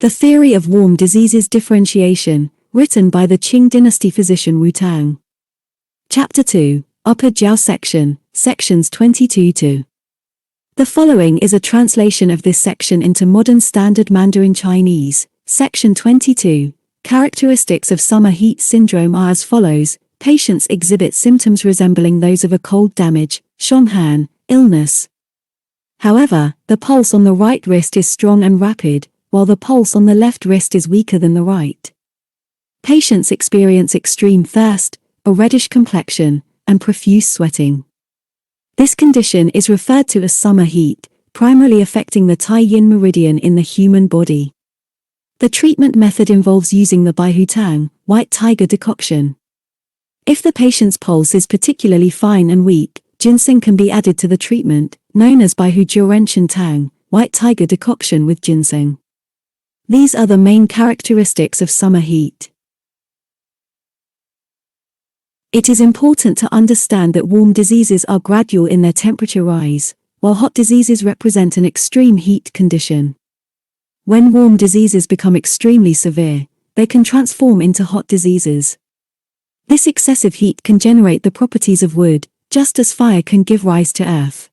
The Theory of Warm Diseases Differentiation, written by the Qing Dynasty physician Wu Tang. Chapter 2, Upper Jiao Section, Sections 22-. The following is a translation of this section into modern standard Mandarin Chinese. Section 22, Characteristics of summer heat syndrome are as follows. Patients exhibit symptoms resembling those of a cold damage, Shang Han, illness. However, the pulse on the right wrist is strong and rapid, while the pulse on the left wrist is weaker than the right. Patients experience extreme thirst, a reddish complexion, and profuse sweating. This condition is referred to as summer heat, primarily affecting the Tai Yin meridian in the human body. The treatment method involves using the Bai Hu Tang, white tiger decoction. If the patient's pulse is particularly fine and weak, ginseng can be added to the treatment, known as Bai Hu Tang, white tiger decoction with ginseng. These are the main characteristics of summer heat. It is important to understand that warm diseases are gradual in their temperature rise, while hot diseases represent an extreme heat condition. When warm diseases become extremely severe, they can transform into hot diseases. This excessive heat can generate the properties of wood, just as fire can give rise to earth.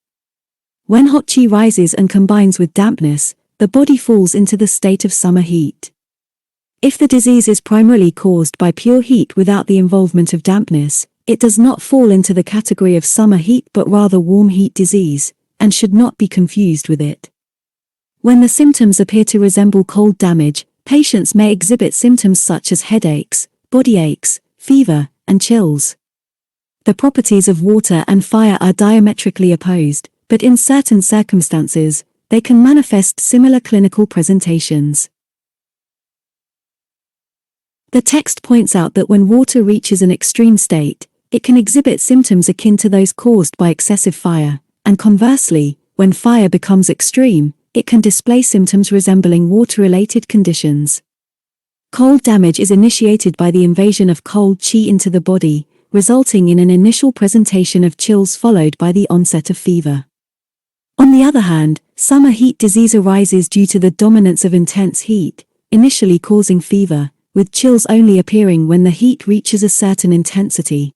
When hot qi rises and combines with dampness, the body falls into the state of summer heat. If the disease is primarily caused by pure heat without the involvement of dampness, it does not fall into the category of summer heat but rather warm heat disease, and should not be confused with it. When the symptoms appear to resemble cold damage, patients may exhibit symptoms such as headaches, body aches, fever, and chills. The properties of water and fire are diametrically opposed, but in certain circumstances, they can manifest similar clinical presentations. The text points out that when water reaches an extreme state, it can exhibit symptoms akin to those caused by excessive fire, and conversely, when fire becomes extreme, it can display symptoms resembling water-related conditions. Cold damage is initiated by the invasion of cold qi into the body, resulting in an initial presentation of chills followed by the onset of fever. On the other hand, summer heat disease arises due to the dominance of intense heat, initially causing fever, with chills only appearing when the heat reaches a certain intensity.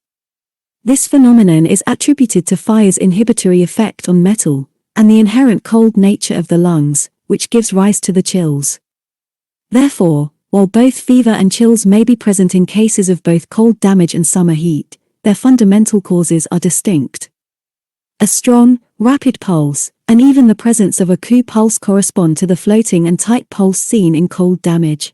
This phenomenon is attributed to fire's inhibitory effect on metal, and the inherent cold nature of the lungs, which gives rise to the chills. Therefore, while both fever and chills may be present in cases of both cold damage and summer heat, their fundamental causes are distinct. A strong, rapid pulse, and even the presence of a Q pulse correspond to the floating and tight pulse seen in cold damage.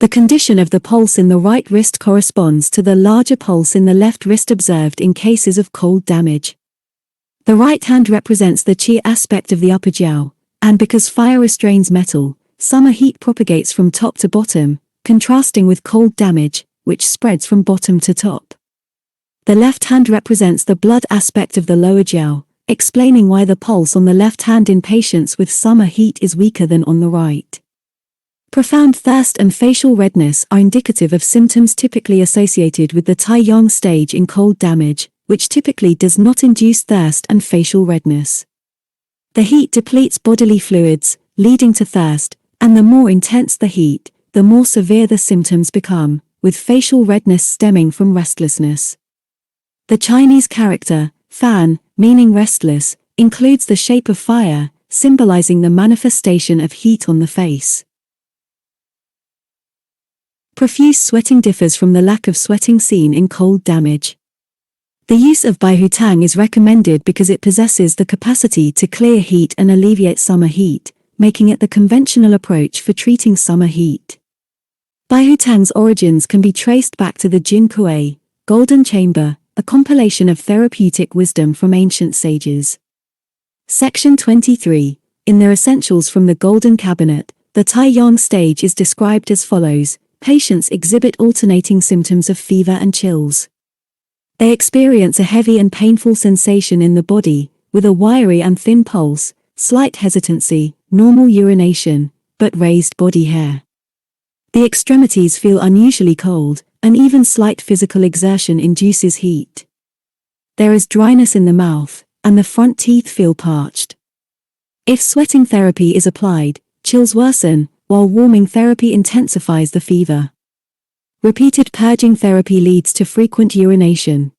The condition of the pulse in the right wrist corresponds to the larger pulse in the left wrist observed in cases of cold damage. The right hand represents the qi aspect of the upper jiao, and because fire restrains metal, summer heat propagates from top to bottom, contrasting with cold damage, which spreads from bottom to top. The left hand represents the blood aspect of the lower jiao, explaining why the pulse on the left hand in patients with summer heat is weaker than on the right. Profound thirst and facial redness are indicative of symptoms typically associated with the Tai Yin stage in cold damage, which typically does not induce thirst and facial redness. The heat depletes bodily fluids, leading to thirst, and the more intense the heat, the more severe the symptoms become, with facial redness stemming from restlessness. The Chinese character, fan, meaning restless, includes the shape of fire, symbolizing the manifestation of heat on the face. Profuse sweating differs from the lack of sweating seen in cold damage. The use of Bai Hu Tang is recommended because it possesses the capacity to clear heat and alleviate summer heat, making it the conventional approach for treating summer heat. Bai Hu Tang's origins can be traced back to the Jin Kuei, Golden Chamber, a compilation of therapeutic wisdom from ancient sages. Section 23. In their essentials from the Golden Cabinet, the Tai Yin stage is described as follows. Patients exhibit alternating symptoms of fever and chills. They experience a heavy and painful sensation in the body, with a wiry and thin pulse, slight hesitancy, normal urination, but raised body hair. The extremities feel unusually cold, and even slight physical exertion induces heat. There is dryness in the mouth, and the front teeth feel parched. If sweating therapy is applied, chills worsen, while warming therapy intensifies the fever. Repeated purging therapy leads to frequent urination.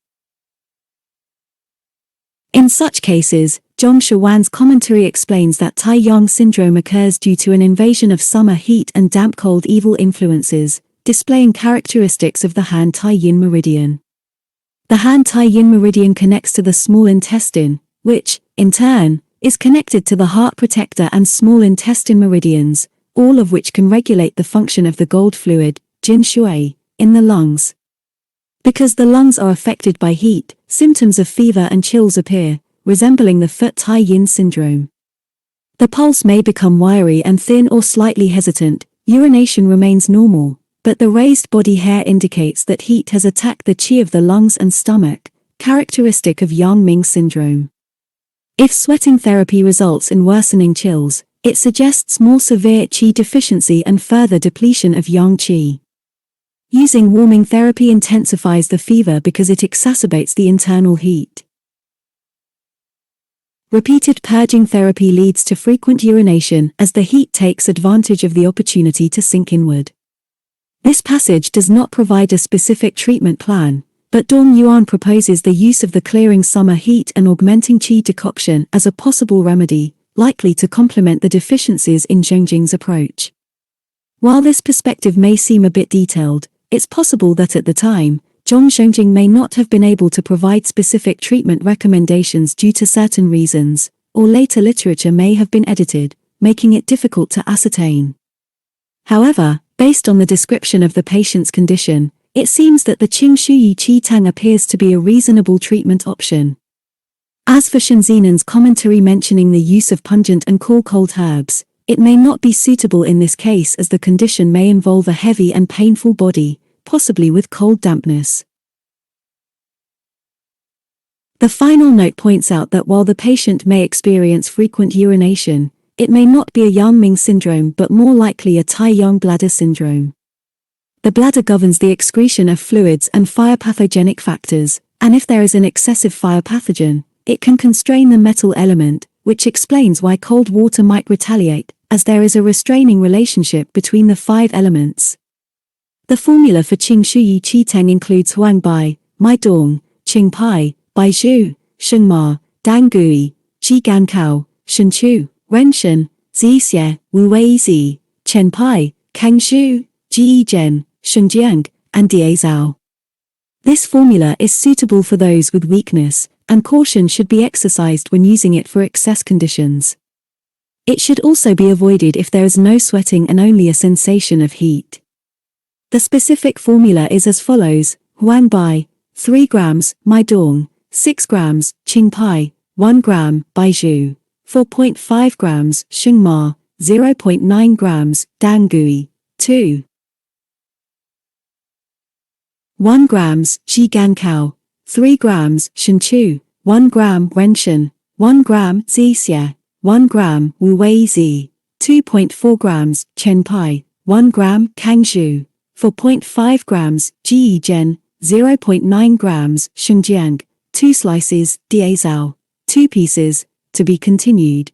In such cases, Zhong Shuwan's commentary explains that Tai Yang syndrome occurs due to an invasion of summer heat and damp cold evil influences, displaying characteristics of the Han Tai Yin meridian. The Han Tai Yin meridian connects to the small intestine, which, in turn, is connected to the heart protector and small intestine meridians, all of which can regulate the function of the gold fluid, Jin Shui, in the lungs. Because the lungs are affected by heat, symptoms of fever and chills appear, resembling the Foot Tai Yin syndrome. The pulse may become wiry and thin or slightly hesitant, urination remains normal, but the raised body hair indicates that heat has attacked the qi of the lungs and stomach, characteristic of Yang Ming syndrome. If sweating therapy results in worsening chills, it suggests more severe qi deficiency and further depletion of yang qi. Using warming therapy intensifies the fever because it exacerbates the internal heat. Repeated purging therapy leads to frequent urination as the heat takes advantage of the opportunity to sink inward. This passage does not provide a specific treatment plan, but Dong Yuan proposes the use of the clearing summer heat and augmenting qi decoction as a possible remedy, likely to complement the deficiencies in Zhongjing's approach. While this perspective may seem a bit detailed, it's possible that at the time, Zhong Zhongjing may not have been able to provide specific treatment recommendations due to certain reasons, or later literature may have been edited, making it difficult to ascertain. However, based on the description of the patient's condition, it seems that the Qing Shuyi Qi Tang appears to be a reasonable treatment option. As for Shenzinen's commentary mentioning the use of pungent and cold herbs, it may not be suitable in this case as the condition may involve a heavy and painful body, possibly with cold dampness. The final note points out that while the patient may experience frequent urination, it may not be a Yang Ming syndrome but more likely a Tai Yang bladder syndrome. The bladder governs the excretion of fluids and fire pathogenic factors, and if there is an excessive fire pathogen, it can constrain the metal element, which explains why cold water might retaliate, as there is a restraining relationship between the 5 elements. The formula for Qing Shuyi Qi Tang includes Huang Bai, Mai Dong, Qing Pai, Bai Zhu, Sheng Ma, Dang Gui, Ji Gan Kao, Shen Chu, Ren Shen, Zi Xie, Wu Wei Zi, Chen Pai, Kang Shu, Ji Zhen, Sheng Jiang, and Die Zhao. This formula is suitable for those with weakness, and caution should be exercised when using it for excess conditions. It should also be avoided if there is no sweating and only a sensation of heat. The specific formula is as follows: Huang Bai, 3 grams, Mai Dong, 6 grams, Qing Pai, 1 gram, Bai Zhu, 4.5 grams, Sheng Ma, 0.9 grams, Dang Gui, 1 grams, Ji Gan Kao, 3 grams, Shen Chu, 1 gram, Ren Shen, 1 gram, Zi Xie, 1 gram, Wu Wei Zi, 2.4 grams, Chen Pai, 1 gram, Kang Shu, 4.5 grams, Ji Zhen, 0.9 grams, Sheng Jiang, 2 slices, Die Zhao, 2 pieces, to be continued.